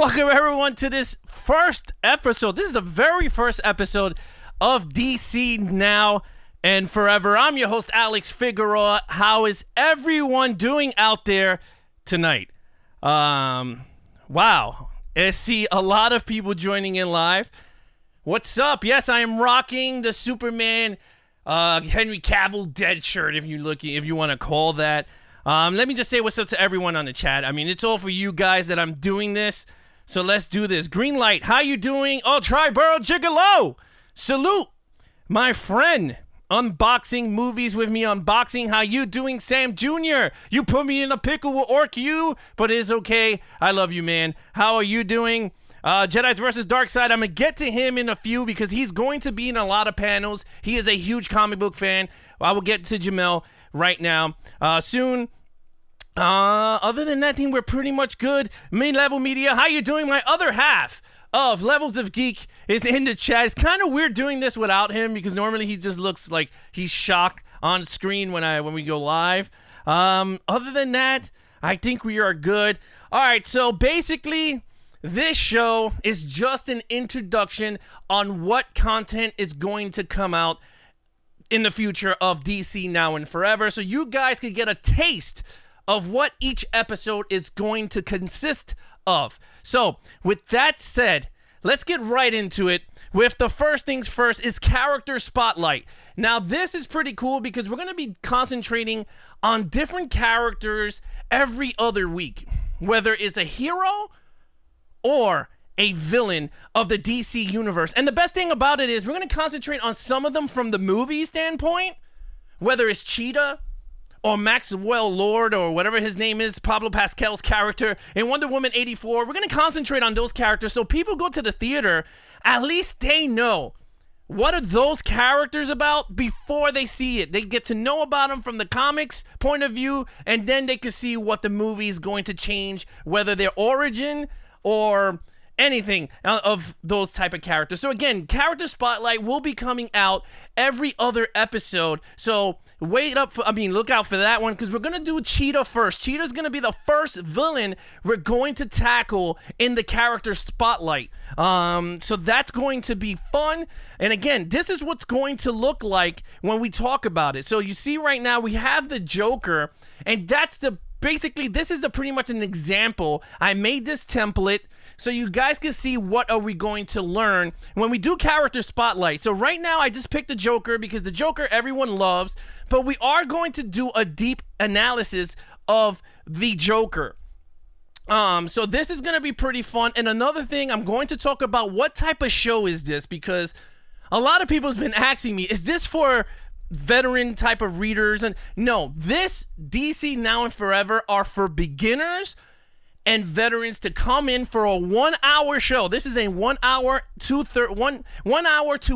Welcome everyone to this first episode. This is the very first episode of DC Now and Forever. I'm your host, Alex Figueroa. How is everyone doing out there tonight? Wow. I see a lot of people joining in live. What's up? Yes, I am rocking the Superman Henry Cavill dead shirt, if you want to call that. Let me just say what's up to everyone on the chat. I mean, it's all for you guys that I'm doing this. So let's do this. Green light, how you doing? Oh, Triborough Gigolo. Salute, my friend. Unboxing movies with me. Unboxing, how you doing, Sam Jr.? You put me in a pickle with Orc U, but it's okay. I love you, man. How are you doing? Jedi versus Darkseid. I'm going to get to him in a few because he's going to be in a lot of panels. He is a huge comic book fan. I will get to Jamel right now. Soon. Other than that, I think we're pretty much good. Mid-level media, how you doing? My other half of Levels of Geek is in the chat. It's kind of weird doing this without him because normally he just looks like he's shocked on screen when we go live. Other than that, I think we are good. All right, so basically, this show is just an introduction on what content is going to come out in the future of DC Now and Forever, so you guys can get a taste of what each episode is going to consist of. So, with that said, let's get right into it with the first things first is Character Spotlight. Now, this is pretty cool because we're going to be concentrating on different characters every other week, whether it's a hero or a villain of the DC universe. And the best thing about it is we're going to concentrate on some of them from the movie standpoint, whether it's Cheetah, or Maxwell Lord, or whatever his name is, Pablo Pascal's character in Wonder Woman 84. We're going to concentrate on those characters so people go to the theater, at least they know what are those characters about before they see it. They get to know about them from the comics point of view, and then they can see what the movie is going to change, whether their origin or anything of those type of characters. So again, Character Spotlight will be coming out every other episode. So look out for that one because we're going to do Cheetah first. Cheetah's going to be the first villain we're going to tackle in the Character Spotlight. So that's going to be fun. And again, this is what's going to look like when we talk about it. So you see right now we have the Joker, and that's basically this is pretty much an example. I made this template so you guys can see what are we going to learn when we do Character Spotlight. So right now I just picked the Joker because the Joker everyone loves, but we are going to do a deep analysis of the Joker. So this is going to be pretty fun. And another thing, I'm going to talk about what type of show is this, because a lot of people have been asking me, is this for veteran type of readers? And no, this DC Now and Forever are for beginners and veterans to come in for a 1 hour show. This is a 1 hour to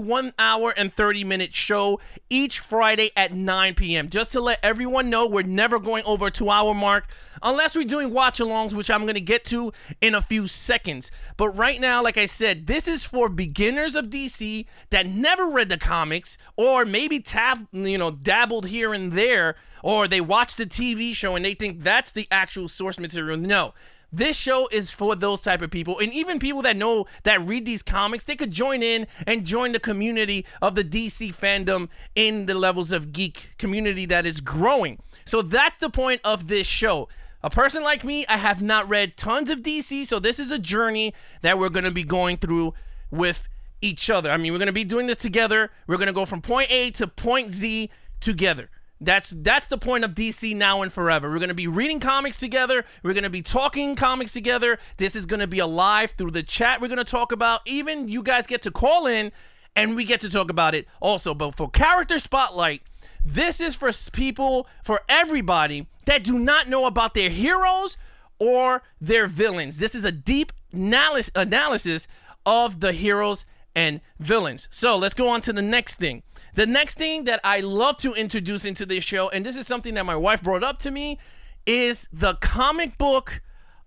1 hour and 30 minute show each Friday at 9 p.m. Just to let everyone know, we're never going over a 2 hour mark unless we're doing watch alongs, which I'm going to get to in a few seconds. But right now, like I said, this is for beginners of DC that never read the comics or maybe dabbled here and there, or they watched the TV show and they think that's the actual source material. No. This show is for those type of people, and even people that read these comics, they could join in and join the community of the DC fandom in the Levels of Geek community that is growing. So that's the point of this show. A person like me, I have not read tons of DC, so this is a journey that we're going to be going through with each other. I mean, we're going to be doing this together. We're going to go from point A to point Z together. That's the point of DC Now and Forever. We're going to be reading comics together. We're going to be talking comics together. This is going to be a live through the chat. We're going to talk about, even you guys get to call in and we get to talk about it also. But for Character Spotlight, this is for people, for everybody that do not know about their heroes or their villains. This is a deep analysis of the heroes and villains. So let's go on to the next thing. The next thing that I love to introduce into this show, and this is something that my wife brought up to me, is the comic book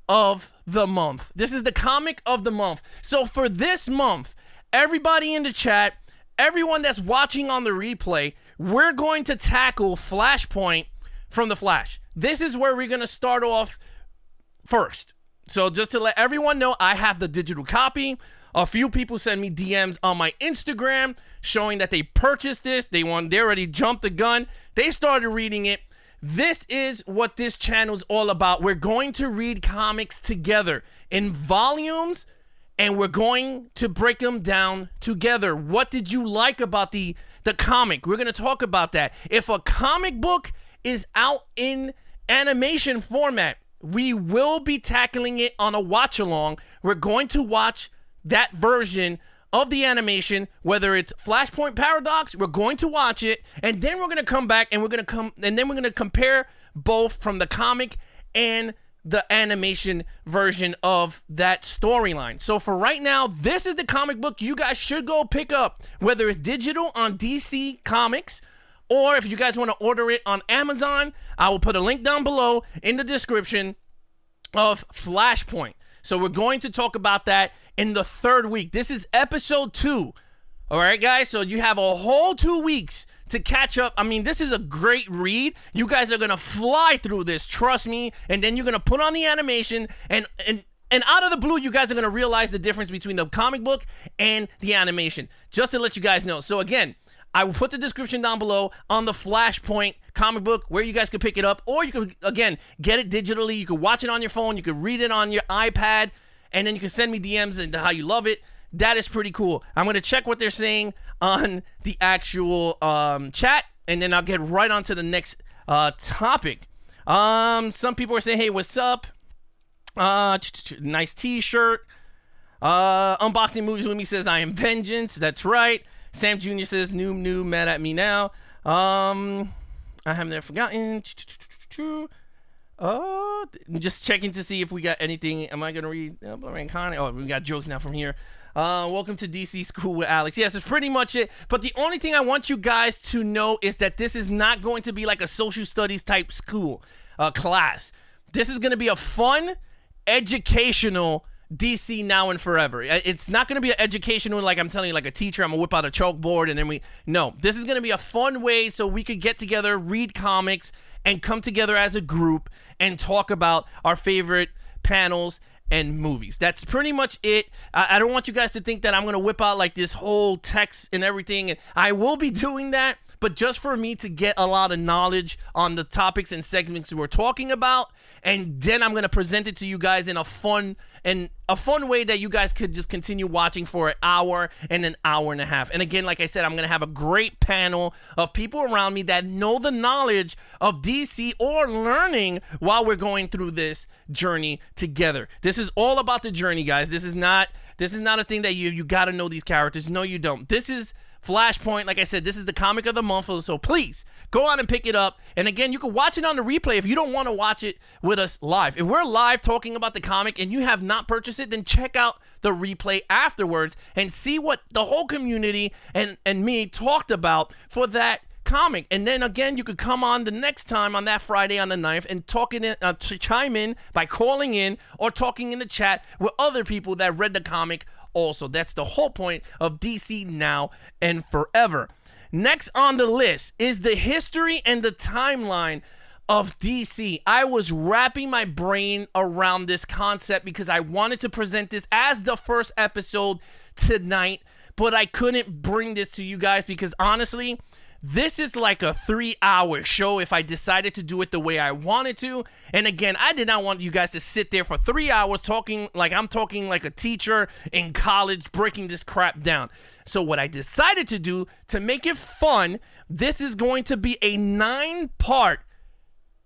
of the month. This is the comic of the month. So for this month, everybody in the chat, everyone that's watching on the replay, we're going to tackle Flashpoint from The Flash. This is where we're going to start off first. So just to let everyone know, I have the digital copy. A few people send me DMs on my Instagram showing that they purchased this. They already jumped the gun. They started reading it. This is what this channel is all about. We're going to read comics together in volumes, and we're going to break them down together. What did you like about the comic? We're going to talk about that. If a comic book is out in animation format, we will be tackling it on a watch along. We're going to watch that version of the animation, whether it's Flashpoint Paradox, we're going to watch it, and then we're going to come back and we're going to compare both from the comic and the animation version of that storyline. So for right now, this is the comic book you guys should go pick up, whether it's digital on DC Comics, or if you guys want to order it on Amazon, I will put a link down below in the description of Flashpoint. So we're going to talk about that in the third week. This is episode 2. All right, guys? So you have a whole 2 weeks to catch up. I mean, this is a great read. You guys are going to fly through this, trust me. And then you're going to put on the animation, and out of the blue, you guys are going to realize the difference between the comic book and the animation, just to let you guys know. So again, I will put the description down below on the Flashpoint comic book where you guys can pick it up, or you can, again, get it digitally. You can watch it on your phone. You can read it on your iPad, and then you can send me DMs and how you love it. That is pretty cool. I'm going to check what they're saying on the actual chat, and then I'll get right on to the next topic. Some people are saying, hey, what's up? Nice t-shirt. Unboxing Movies with Me says, I am vengeance. That's right. Sam Jr. says, new, mad at me now. I have never forgotten. Just checking to see if we got anything. Am I going to read? Oh, we got jokes now from here. Welcome to DC School with Alex. Yes, that's pretty much it. But the only thing I want you guys to know is that this is not going to be like a social studies type school class. This is going to be a fun, educational DC Now and Forever. It's not going to be an educational, like I'm telling you, like a teacher, I'm going to whip out a chalkboard and then no. This is going to be a fun way so we could get together, read comics, and come together as a group and talk about our favorite panels and movies. That's pretty much it. I don't want you guys to think that I'm going to whip out like this whole text and everything. And I will be doing that, but just for me to get a lot of knowledge on the topics and segments we're talking about. And then I'm going to present it to you guys in a fun way that you guys could just continue watching for an hour and an hour and a half. And again, like I said, I'm going to have a great panel of people around me that know the knowledge of DC or learning while we're going through this journey together. This is all about the journey, guys. This is not a thing that you got to know these characters. No, you don't. This is Flashpoint. Like I said, this is the comic of the month, so please go out and pick it up. And again, you can watch it on the replay if you don't want to watch it with us live. If we're live talking about the comic and you have not purchased it, then check out the replay afterwards and see what the whole community and me talked about for that comic. And then again, you could come on the next time on that Friday on the 9th and chime in by calling in or talking in the chat with other people that read the comic also. That's the whole point of DC Now and Forever. Next on the list is the history and the timeline of DC. I was wrapping my brain around this concept because I wanted to present this as the first episode tonight, but I couldn't bring this to you guys because honestly, this is like a 3-hour show if I decided to do it the way I wanted to. And again, I did not want you guys to sit there for 3 hours talking like I'm talking like a teacher in college, breaking this crap down. So what I decided to do to make it fun, this is going to be a 9-part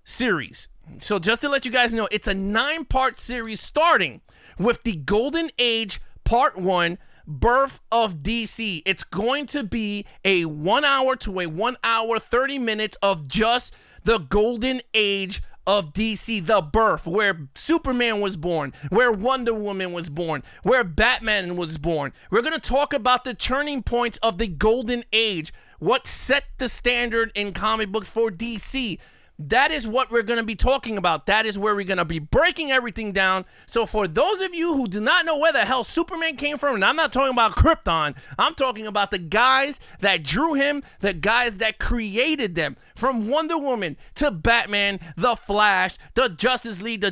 series. So just to let you guys know, it's a 9-part series starting with the Golden Age Part 1, Birth of DC. It's going to be a 1 hour to a 1 hour 30 minutes of just the Golden Age of DC, the birth, where Superman was born, where Wonder Woman was born, where Batman was born. We're going to talk about the turning points of the Golden Age, what set the standard in comic books for DC. that is what we're going to be talking about. That is where we're going to be breaking everything down. So for those of you who do not know where the hell Superman came from, and I'm not talking about Krypton, I'm talking about the guys that drew him, the guys that created them. From Wonder Woman to Batman, the Flash, the Justice League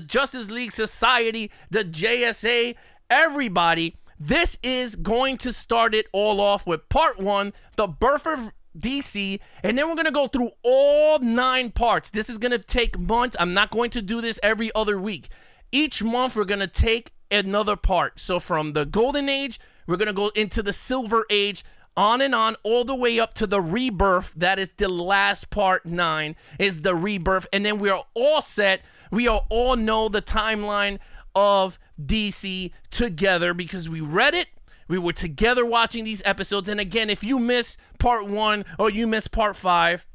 Society, the JSA, everybody. This is going to start it all off with part 1, the birth of DC, and then we're going to go through all 9 parts. This is going to take months. I'm not going to do this every other week. Each month, we're going to take another part. So from the Golden Age, we're going to go into the Silver Age, on and on, all the way up to the Rebirth. That is the last part. 9 is the Rebirth, and then we are all set. We all know the timeline of DC together because we read it. We were together watching these episodes. And again, if you missed part 1 or you missed part 5,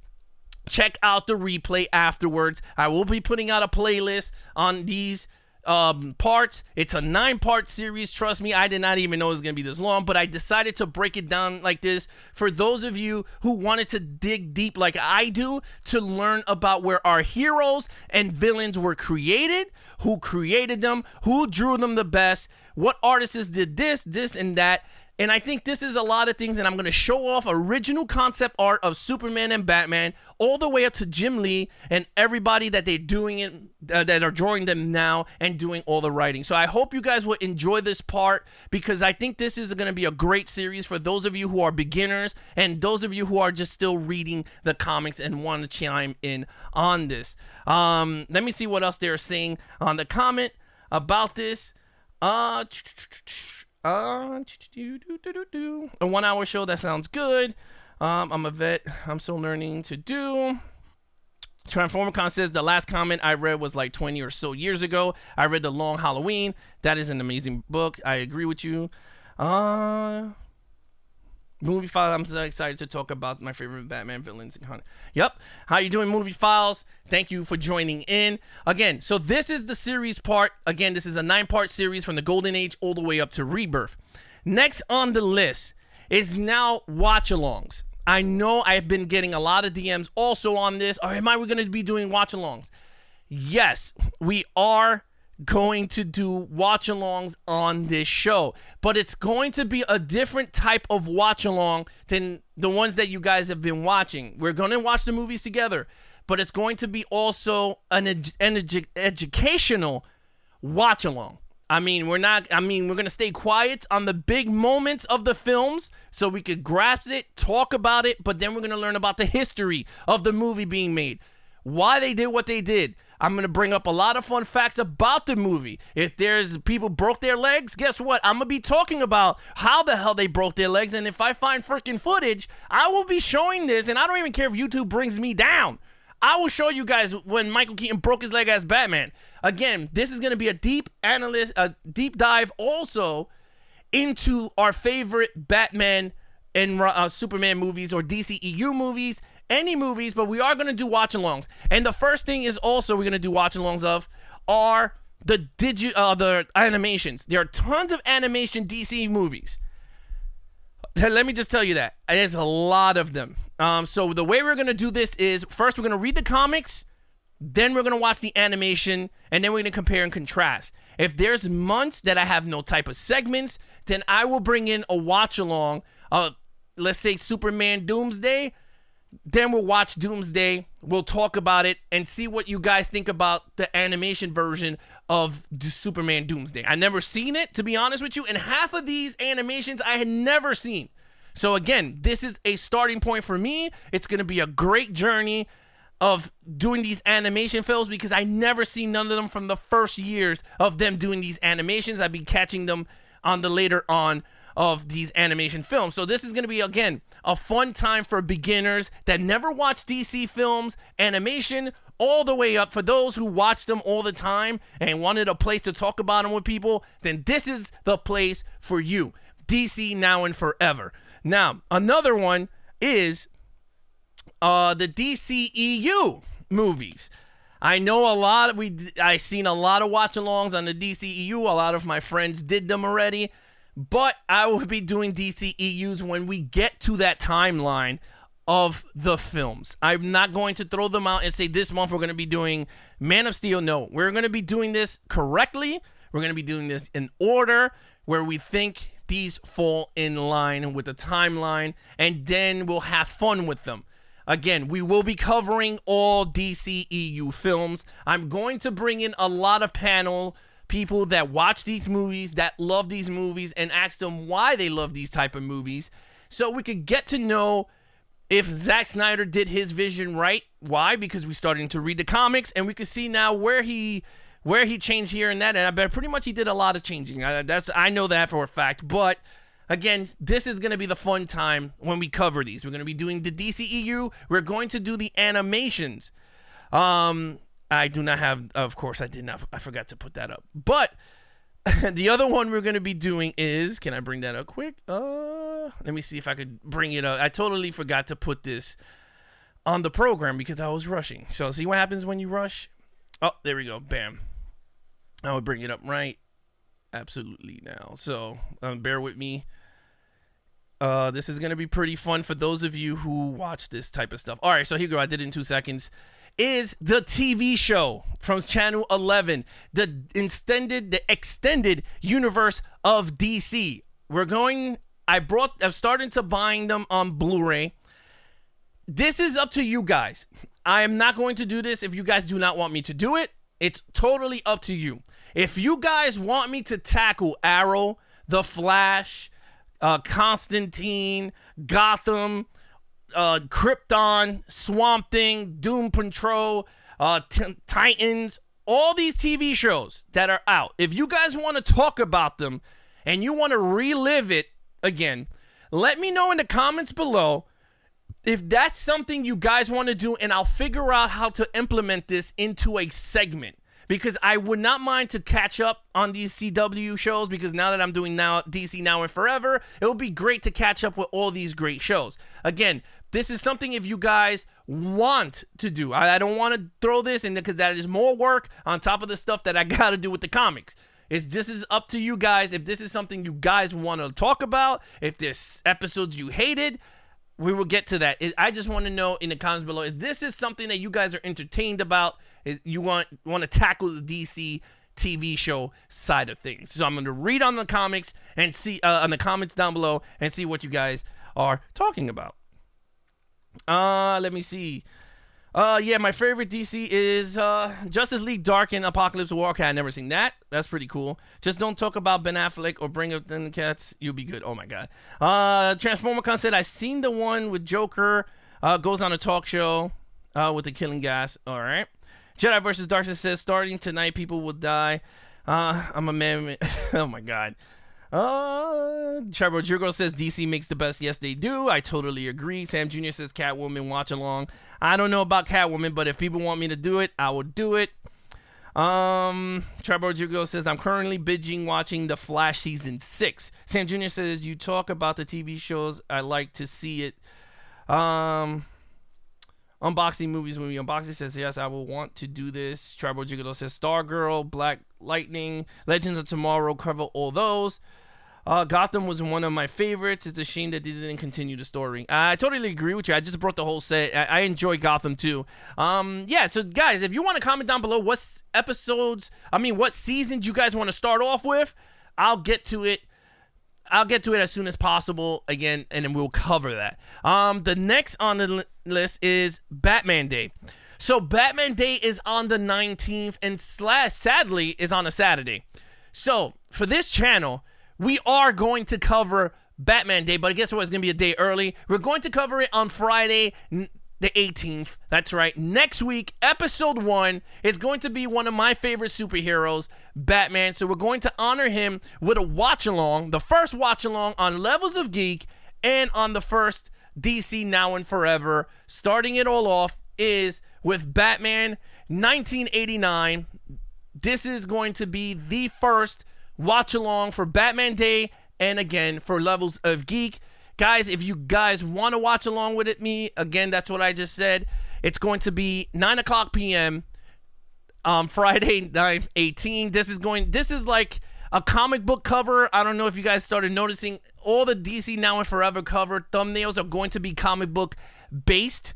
check out the replay afterwards. I will be putting out a playlist on these parts. It's a 9-part series. Trust me, I did not even know it was going to be this long, but I decided to break it down like this for those of you who wanted to dig deep like I do to learn about where our heroes and villains were created, who created them, who drew them the best, what artists did this, and that. And I think this is a lot of things, and I'm going to show off original concept art of Superman and Batman all the way up to Jim Lee and everybody that they're doing it, that are drawing them now and doing all the writing. So I hope you guys will enjoy this part because I think this is going to be a great series for those of you who are beginners and those of you who are just still reading the comics and want to chime in on this. Let me see what else they're saying on the comment about this. A 1-hour show, that sounds good. I'm a vet. I'm still learning to do. TransformerCon says the last comment I read was like 20 or so years ago. I read The Long Halloween. That is an amazing book. I agree with you. Movie Files, I'm so excited to talk about my favorite Batman villains. Yep. How you doing, Movie Files? Thank you for joining in. Again, so this is the series part. Again, this is a 9-part series from the Golden Age all the way up to Rebirth. Next on the list is now watch-alongs. I know I've been getting a lot of DMs also on this. Or am I going to be doing watch-alongs? Yes, we are going to do watch-alongs on this show, but it's going to be a different type of watch-along than the ones that you guys have been watching. We're going to watch the movies together, but it's going to be also an educational watch-along. We're going to stay quiet on the big moments of the films so we could grasp it, talk about it, but then we're going to learn about the history of the movie being made, why they did what they did. I'm going to bring up a lot of fun facts about the movie. If there's people broke their legs, guess what? I'm going to be talking about how the hell they broke their legs. And if I find freaking footage, I will be showing this. And I don't even care if YouTube brings me down. I will show you guys when Michael Keaton broke his leg as Batman. Again, this is going to be a deep dive also into our favorite Batman and Superman movies or DCEU movies. Any movies, but we are going to do watch-alongs. And the first thing is also we're going to do watch-alongs of are the animations. There are tons of animation DC movies. Let me just tell you that. There's a lot of them. So the way we're going to do this is first we're going to read the comics, then we're going to watch the animation, and then we're going to compare and contrast. If there's months that I have no type of segments, then I will bring in a watch-along. Let's say Superman Doomsday. Then we'll watch Doomsday, we'll talk about it, and see what you guys think about the animation version of Superman Doomsday. I never seen it, to be honest with you, and half of these animations I had never seen. So again, this is a starting point for me. It's going to be a great journey of doing these animation films because I never seen none of them from the first years of them doing these animations. I've been catching them on the later on of these animation films. So this is going to be, again, a fun time for beginners that never watched DC films, animation, all the way up. For those who watch them all the time and wanted a place to talk about them with people, then this is the place for you. DC Now and Forever. Now, another one is the DCEU movies. I know I've seen a lot of watch-alongs on the DCEU. A lot of my friends did them already. But I will be doing DCEUs when we get to that timeline of the films. I'm not going to throw them out and say this month we're going to be doing Man of Steel. No, we're going to be doing this correctly. We're going to be doing this in order where we think these fall in line with the timeline, and then we'll have fun with them. Again, we will be covering all DCEU films. I'm going to bring in a lot of panel people that watch these movies, that love these movies, and ask them why they love these type of movies, so we could get to know if Zack Snyder did his vision right. Why? Because we're starting to read the comics, and we can see now where he changed here and that, and I bet pretty much he did a lot of changing. I know that for a fact. But again, this is going to be the fun time when we cover these. We're going to be doing the DCEU. We're going to do the animations. I do not have, of course, I forgot to put that up. But the other one we're going to be doing is, can I bring that up quick? Let me see if I could bring it up. I totally forgot to put this on the program because I was rushing. So see what happens when you rush? Oh, there we go. Bam. I would bring it up right absolutely now. So bear with me. This is going to be pretty fun for those of you who watch this type of stuff. All right, so here you go. I did it in 2 seconds. Is the TV show from Channel 11, the extended universe of DC. I'm starting to buying them on Blu-ray. This is up to you guys. I am not going to do this if you guys do not want me to do it. It's totally up to you. If you guys want me to tackle Arrow, The Flash, Constantine, Gotham, Krypton, Swamp Thing, Doom Patrol, Titans, all these TV shows that are out. If you guys want to talk about them and you want to relive it again, let me know in the comments below if that's something you guys want to do, and I'll figure out how to implement this into a segment. Because I would not mind to catch up on these CW shows, because now that I'm doing DC Now and Forever, it would be great to catch up with all these great shows. Again, this is something if you guys want to do. I don't want to throw this in because that is more work on top of the stuff that I got to do with the comics. This is up to you guys. If this is something you guys want to talk about, if there's episodes you hated, we will get to that. I just want to know in the comments below if this is something that you guys are entertained about. Is you want to tackle the DC TV show side of things. So I'm going to read on the comics and see on the comments down below and see what you guys are talking about. Let me see. Yeah, my favorite DC is Justice League Dark and Apocalypse War. Okay, I've never seen that. That's pretty cool. Just don't talk about Ben Affleck or bring up the cats. You'll be good. Oh my god. Transformer Con said, I seen the one with Joker. Goes on a talk show with the killing gas. All right. Jedi vs. Darkness says, starting tonight, people will die. I'm a man. Oh my god. Trevor Jurgo says DC makes the best. Yes, they do. I totally agree. Sam Jr. says Catwoman, watch along. I don't know about Catwoman, but if people want me to do it, I will do it. Trevor Jurgo says, I'm currently binging watching The Flash season 6. Sam Jr. says, you talk about the TV shows. I like to see it. Unboxing movies when we unbox it says, yes, I will want to do this. Tribal Gigolo says, Stargirl, Black Lightning, Legends of Tomorrow, cover all those. Gotham was one of my favorites. It's a shame that they didn't continue the story. I totally agree with you. I just brought the whole set. I enjoy Gotham too. Yeah, so guys, if you want to comment down below what seasons you guys want to start off with, I'll get to it as soon as possible again, and then we'll cover that. The next on the list is Batman Day. So Batman Day is on the 19th, and sadly is on a Saturday. So for this channel, we are going to cover Batman Day, but guess what? It's going to be a day early. We're going to cover it on Friday, the 18th. That's right. Next week, episode 1 is going to be one of my favorite superheroes, Batman. So we're going to honor him with a watch-along, the first watch-along on Levels of Geek and on the first DC Now and Forever. Starting it all off is with Batman 1989. This is going to be the first watch-along for Batman Day and again for Levels of Geek. Guys, if you guys want to watch along with me, again, that's what I just said. It's going to be 9:00 p.m. Friday, 9/18. This is like a comic book cover. I don't know if you guys started noticing all the DC Now and Forever cover thumbnails are going to be comic book based,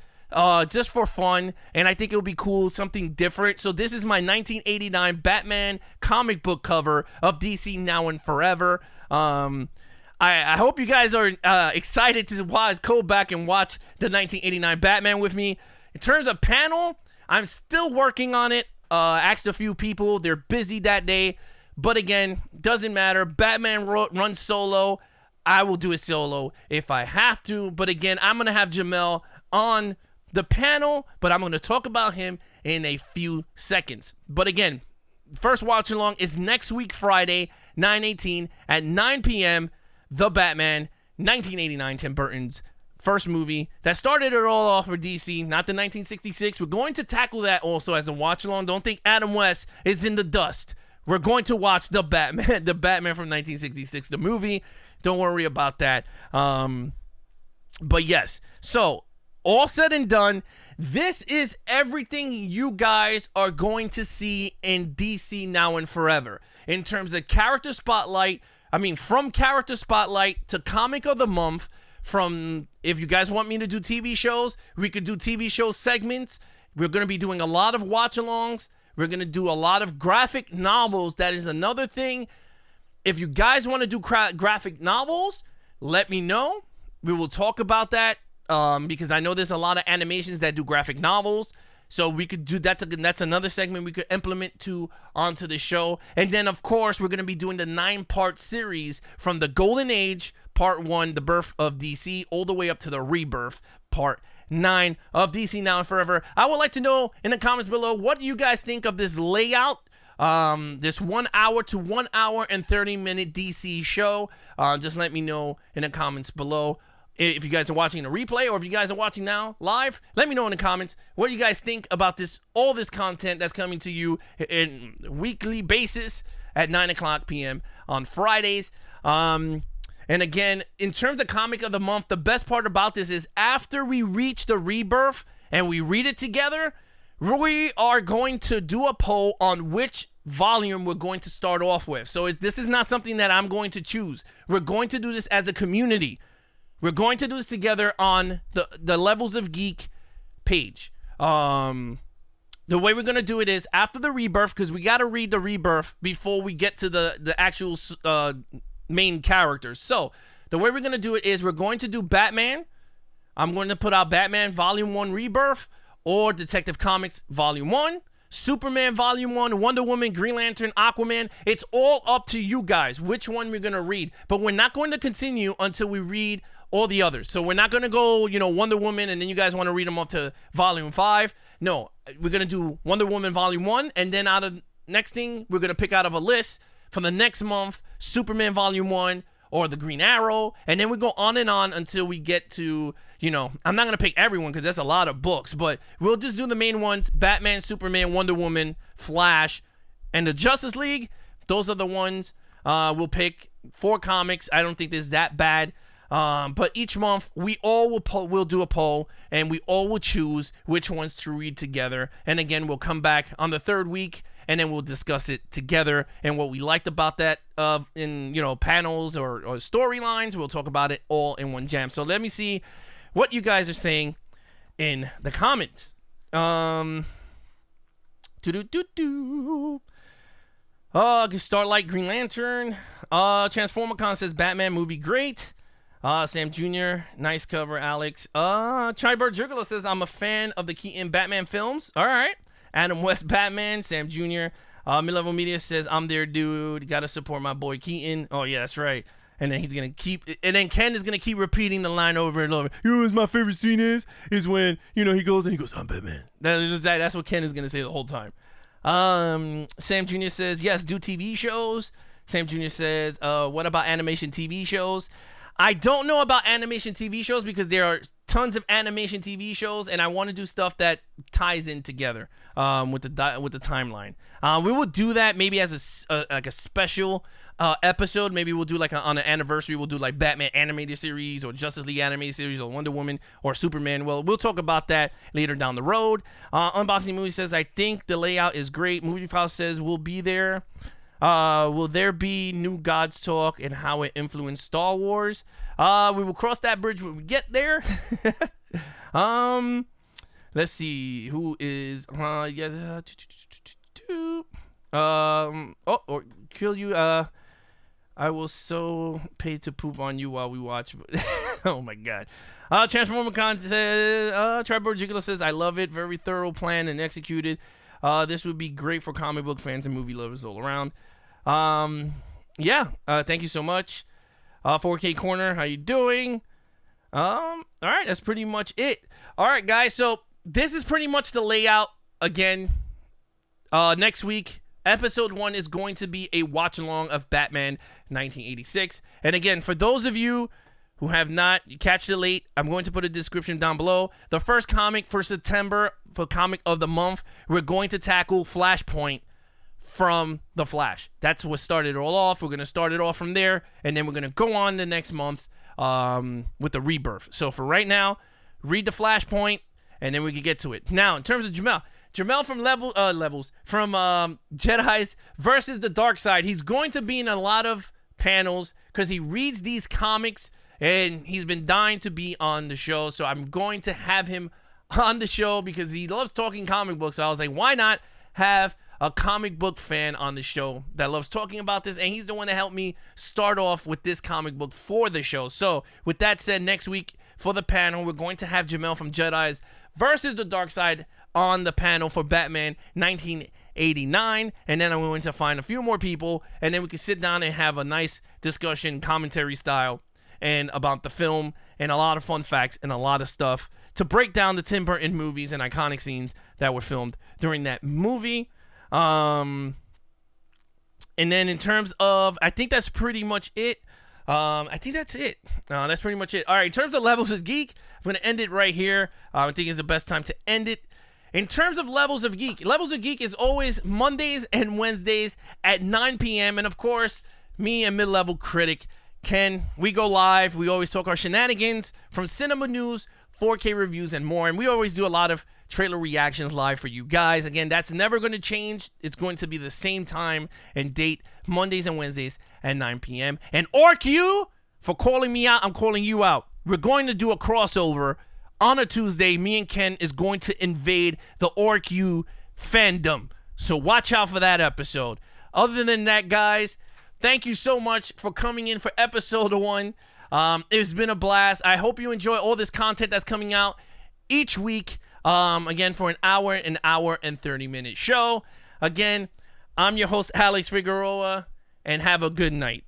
just for fun, and I think it'll be cool, something different. So this is my 1989 Batman comic book cover of DC Now and Forever. I hope you guys are excited to go back and watch the 1989 Batman with me. In terms of panel, I'm still working on it. Asked a few people. They're busy that day. But again, doesn't matter. Batman runs solo. I will do it solo if I have to. But again, I'm going to have Jamel on the panel, but I'm going to talk about him in a few seconds. But again, first watch along is next week, Friday, 9/18 at 9 p.m. The Batman, 1989, Tim Burton's first movie that started it all off for DC, not the 1966. We're going to tackle that also as a watch along. Don't think Adam West is in the dust. We're going to watch the Batman from 1966, the movie. Don't worry about that. But yes, so all said and done, this is everything you guys are going to see in DC Now and Forever. In terms of character spotlight, from character spotlight to comic of the month, from if you guys want me to do TV shows, we could do TV show segments. We're going to be doing a lot of watch-alongs. We're going to do a lot of graphic novels. That is another thing. If you guys want to do graphic novels, let me know. We will talk about that because I know there's a lot of animations that do graphic novels. So we could do that. That's another segment we could implement onto the show. And then, of course, we're going to be doing the 9-part series from the Golden Age, Part 1, the birth of DC, all the way up to the rebirth, Part 9 of DC Now and Forever. I would like to know in the comments below, what do you guys think of this layout? This 1 hour to 1 hour and 30-minute DC show. Just let me know in the comments below. If you guys are watching a replay or if you guys are watching now live, let me know in the comments what you guys think about all this content that's coming to you in weekly basis at 9:00 p.m. on Fridays. And again, in terms of comic of the month, the best part about this is after we reach the rebirth and we read it together, we are going to do a poll on which volume we're going to start off with. So this is not something that I'm going to choose. We're going to do this as a community. We're going to do this together on the Levels of Geek page. The way we're going to do it is after the rebirth, because we got to read the rebirth before we get to the actual main characters. So the way we're going to do it is we're going to do Batman. I'm going to put out Batman Volume 1 Rebirth or Detective Comics Volume 1. Superman Volume 1, Wonder Woman, Green Lantern, Aquaman. It's all up to you guys which one we're going to read. But we're not going to continue until we read all the others. So we're not going to go, Wonder Woman and then you guys want to read them up to Volume 5. No, we're going to do Wonder Woman Volume 1, and then out of next thing, we're going to pick out of a list for the next month, Superman Volume 1 or the Green Arrow, and then we go on and on until we get to, I'm not going to pick everyone because that's a lot of books, but we'll just do the main ones, Batman, Superman, Wonder Woman, Flash, and the Justice League. Those are the ones we'll pick. 4 comics. I don't think this is that bad. But each month, we all will do a poll, and we all will choose which ones to read together. And again, we'll come back on the 3rd week, and then we'll discuss it together and what we liked about that in panels or storylines. We'll talk about it all in one jam. So let me see what you guys are saying in the comments. Starlight Green Lantern. Transformicon says Batman movie great. Sam Jr., nice cover, Alex. Chibird Juggalo says, I'm a fan of the Keaton Batman films. All right. Adam West Batman, Sam Jr. Mid-Level Media says, I'm there, dude. Gotta support my boy Keaton. Oh, yeah, that's right. And then then Ken is gonna keep repeating the line over and over. You know what my favorite scene is when, he goes, I'm Batman. That's what Ken is gonna say the whole time. Sam Jr. says, yes, do TV shows. Sam Jr. says, what about animation TV shows? I don't know about animation TV shows because there are tons of animation TV shows, and I want to do stuff that ties in together with the timeline. We will do that maybe as a special episode. Maybe we'll do on an anniversary. We'll do like Batman animated series or Justice League animated series or Wonder Woman or Superman. Well, we'll talk about that later down the road. Unboxing Movie says, I think the layout is great. Movie File says we'll be there. Will there be new gods talk and how it influenced Star Wars? We will cross that bridge when we get there. Let's see who is or kill you. I will so pay to poop on you while we watch. Oh my god. Transformer Con says, Tribor Jiggler says, I love it. Very thorough plan and executed. This would be great for comic book fans and movie lovers all around. Thank you so much. 4K Corner, how you doing? All right, that's pretty much it. All right, guys, so this is pretty much the layout again. Next week, episode 1 is going to be a watch-along of Batman 1986. And again, for those of you who have not catched it late, I'm going to put a description down below. The first comic for September, for comic of the month, we're going to tackle Flashpoint from The Flash. That's what started it all off. We're going to start it off from there, and then we're going to go on the next month with the Rebirth. So for right now, read the Flashpoint, and then we can get to it. Now, in terms of Jamel from Levels, from Jedi's versus the Dark Side, he's going to be in a lot of panels because he reads these comics, and he's been dying to be on the show. So I'm going to have him on the show because he loves talking comic books. So I was like, why not have a comic book fan on the show that loves talking about this? And he's the one that helped me start off with this comic book for the show. So with that said, next week for the panel, we're going to have Jamel from Jedi's versus the Dark Side on the panel for Batman 1989. And then I'm going to find a few more people, and then we can sit down and have a nice discussion, commentary style, and about the film, and a lot of fun facts and a lot of stuff to break down the Tim Burton movies and iconic scenes that were filmed during that movie. And then in terms of, I think that's pretty much it. I think that's it. That's pretty much it. All right, in terms of Levels of Geek, I'm going to end it right here. I think it's the best time to end it. In terms of Levels of Geek is always Mondays and Wednesdays at 9 p.m. And of course, me and mid-level critic Ken, we go live. We always talk our shenanigans from cinema news, 4K reviews, and more. And we always do a lot of trailer reactions live for you guys. Again, that's never going to change. It's going to be the same time and date, Mondays and Wednesdays at 9 p.m. And OrcU, for calling me out, I'm calling you out. We're going to do a crossover on a Tuesday. Me and Ken is going to invade the OrcU fandom. So watch out for that episode. Other than that, guys, thank you so much for coming in for episode 1. It's been a blast. I hope you enjoy all this content that's coming out each week. Again, for an hour and 30-minute show. Again, I'm your host, Alex Figueroa, and have a good night.